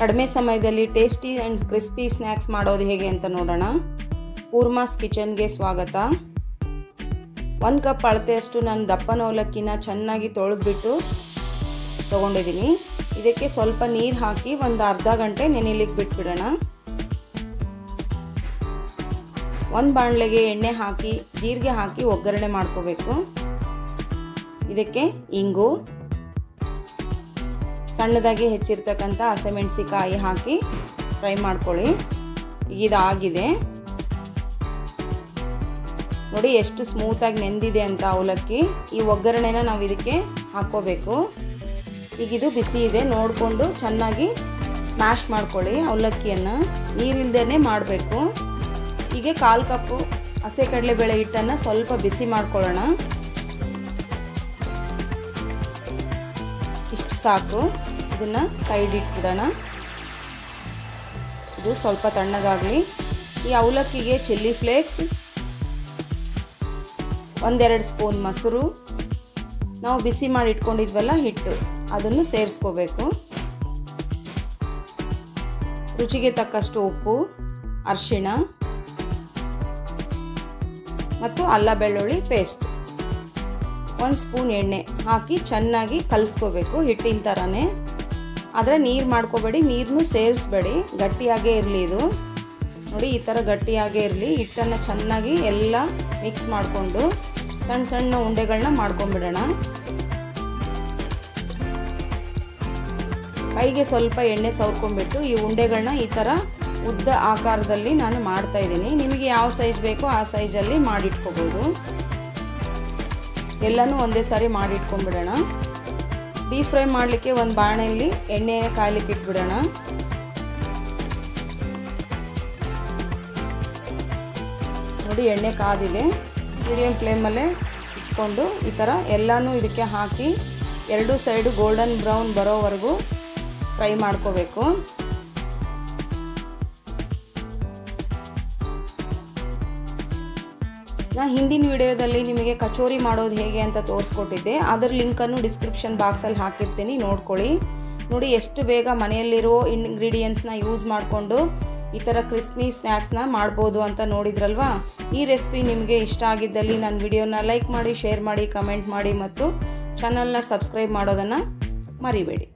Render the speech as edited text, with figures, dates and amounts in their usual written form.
ಕಡಿಮೆ ಸಮಯದಲ್ಲಿ tasty and crispy snacks ಮಾಡೋದು ಹೇಗೆ ಅಂತ ನೋಡೋಣ. ಪೂರ್ಮಾಸ್ ಕಿಚನ್ಗೆ ಸ್ವಾಗತ. 1 ಕಪ್ ಅಳತೆಯಷ್ಟು ನಾನು ದಪ್ಪನ ಅವಲಕ್ಕಿನ ಚೆನ್ನಾಗಿ ತೊಳೆದ್ಬಿಟ್ಟು ತೊಗೊಂಡಿದ್ದೀನಿ. ಇದಕ್ಕೆ ಸ್ವಲ್ಪ ನೀರು ಹಾಕಿ ಒಂದು ಅರ್ಧ ಗಂಟೆ ನೆನೆಯಲಿಕ್ಕೆ ಬಿಟ್ಬಿಡೋಣ. ಒಂದು ಬಾಣಲೆಗೆ ಎಣ್ಣೆ ಹಾಕಿ ಜೀರಿಗೆ ಹಾಕಿ ಒಗ್ಗರಣೆ ಮಾಡ್ಕೋಬೇಕು. ಇದಕ್ಕೆ ಇಂಗು, ಸಣ್ಣದಾಗಿ ಹೆಚ್ಚಿರ್ತಕ್ಕಂಥ ಹಸಿಮೆಣಸಿಕಾಯಿ ಹಾಕಿ ಫ್ರೈ ಮಾಡ್ಕೊಳ್ಳಿ. ಇದಾಗಿದೆ ನೋಡಿ, ಎಷ್ಟು ಸ್ಮೂತಾಗಿ ನೆಂದಿದೆ ಅಂತ ಅವಲಕ್ಕಿ. ಈ ಒಗ್ಗರಣೆನ ನಾವು ಇದಕ್ಕೆ ಹಾಕ್ಕೋಬೇಕು. ಈಗ ಇದು ಬಿಸಿ ಇದೆ, ನೋಡಿಕೊಂಡು ಚೆನ್ನಾಗಿ ಸ್ಮ್ಯಾಶ್ ಮಾಡ್ಕೊಳ್ಳಿ. ಅವಲಕ್ಕಿಯನ್ನು ನೀರಿಲ್ದೇ ಮಾಡಬೇಕು. ಹೀಗೆ 1/4 ಕಪ್ಪು ಹಸಿ ಕಡಲೆಬೇಳೆ ಹಿಟ್ಟನ್ನು ಸ್ವಲ್ಪ ಬಿಸಿ ಮಾಡ್ಕೊಳ್ಳೋಣ. ಇಷ್ಟು ಸಾಕು. ಇದನ್ನು ಸೈಡ್ ಇಟ್ಬಿಡೋಣ. ಇದು ಸ್ವಲ್ಪ ತಣ್ಣಗಾಗಲಿ. ಈ ಅವಲಕ್ಕಿಗೆ ಚಿಲ್ಲಿ ಫ್ಲೇಕ್ಸ್, 1-2 ಸ್ಪೂನ್ ಮೊಸರು, ನಾವು ಬಿಸಿ ಮಾಡಿ ಇಟ್ಕೊಂಡಿದ್ವಲ್ಲ ಹಿಟ್ಟು, ಅದನ್ನು ಸೇರಿಸ್ಕೋಬೇಕು. ರುಚಿಗೆ ತಕ್ಕಷ್ಟು ಉಪ್ಪು, ಅರಿಶಿಣ ಮತ್ತು ಅಲ್ಲ ಬೆಳ್ಳುಳ್ಳಿ ಪೇಸ್ಟ್, 1 ಸ್ಪೂನ್ ಎಣ್ಣೆ ಹಾಕಿ ಚೆನ್ನಾಗಿ ಕಲಿಸ್ಕೋಬೇಕು. ಹಿಟ್ಟಿನ ಥರನೇ, ಆದರೆ ನೀರು ಮಾಡ್ಕೋಬೇಡಿ, ನೀರನ್ನು ಸೇರಿಸ್ಬೇಡಿ. ಗಟ್ಟಿಯಾಗೇ ಇರಲಿ ಇದು. ನೋಡಿ, ಈ ಥರ ಗಟ್ಟಿಯಾಗೇ ಇರಲಿ. ಹಿಟ್ಟನ್ನು ಚೆನ್ನಾಗಿ ಎಲ್ಲ ಮಿಕ್ಸ್ ಮಾಡಿಕೊಂಡು ಸಣ್ಣ ಸಣ್ಣ ಉಂಡೆಗಳನ್ನ ಮಾಡ್ಕೊಂಬಿಡೋಣ. ಕೈಗೆ ಸ್ವಲ್ಪ ಎಣ್ಣೆ ಸವರ್ಕೊಂಡ್ಬಿಟ್ಟು ಈ ಉಂಡೆಗಳನ್ನ ಈ ಥರ ಉದ್ದ ಆಕಾರದಲ್ಲಿ ನಾನು ಮಾಡ್ತಾ ಇದ್ದೀನಿ. ನಿಮಗೆ ಯಾವ ಸೈಜ್ ಬೇಕೋ ಆ ಸೈಜಲ್ಲಿ ಮಾಡಿಟ್ಕೋಬೋದು. ಎಲ್ಲನೂ ಒಂದೇ ಸಾರಿ ಮಾಡಿಟ್ಕೊಂಡ್ಬಿಡೋಣ. ಡೀಪ್ ಫ್ರೈ ಮಾಡಲಿಕ್ಕೆ ಒಂದು ಬಾಣಲೆಯಲ್ಲಿ ಎಣ್ಣೆ ಕಾಯ್ಲಿಕ್ಕೆ ಇಟ್ಬಿಡೋಣ. ನೋಡಿ, ಎಣ್ಣೆ ಕಾದಿದೆ. ಮೀಡಿಯಂ ಫ್ಲೇಮಲ್ಲೇ ಇಟ್ಕೊಂಡು ಈ ಥರ ಎಲ್ಲನೂ ಇದಕ್ಕೆ ಹಾಕಿ 2 ಸೈಡು ಗೋಲ್ಡನ್ ಬ್ರೌನ್ ಬರೋವರೆಗೂ ಫ್ರೈ ಮಾಡ್ಕೋಬೇಕು. ನಾನು ಹಿಂದಿನ ವಿಡಿಯೋದಲ್ಲಿ ನಿಮಗೆ ಕಚೋರಿ ಮಾಡೋದು ಹೇಗೆ ಅಂತ ತೋರಿಸ್ಕೊಟ್ಟಿದ್ದೆ. ಅದರ ಲಿಂಕನ್ನು ಡಿಸ್ಕ್ರಿಪ್ಷನ್ ಬಾಕ್ಸಲ್ಲಿ ಹಾಕಿರ್ತೀನಿ, ನೋಡ್ಕೊಳ್ಳಿ. ನೋಡಿ, ಎಷ್ಟು ಬೇಗ ಮನೆಯಲ್ಲಿರೋ ಇಂಗ್ರೀಡಿಯೆಂಟ್ಸ್ನ ಯೂಸ್ ಮಾಡಿಕೊಂಡು ಈ ಥರ ಕ್ರಿಸ್ಪಿ ಸ್ನ್ಯಾಕ್ಸ್ನ ಮಾಡ್ಬೋದು ಅಂತ ನೋಡಿದ್ರಲ್ವಾ. ಈ ರೆಸಿಪಿ ನಿಮಗೆ ಇಷ್ಟ ಆಗಿದ್ದಲ್ಲಿ ನನ್ನ ವಿಡಿಯೋನ ಲೈಕ್ ಮಾಡಿ, ಶೇರ್ ಮಾಡಿ, ಕಮೆಂಟ್ ಮಾಡಿ ಮತ್ತು ಚಾನಲ್ನ ಸಬ್ಸ್ಕ್ರೈಬ್ ಮಾಡೋದನ್ನು ಮರಿಬೇಡಿ.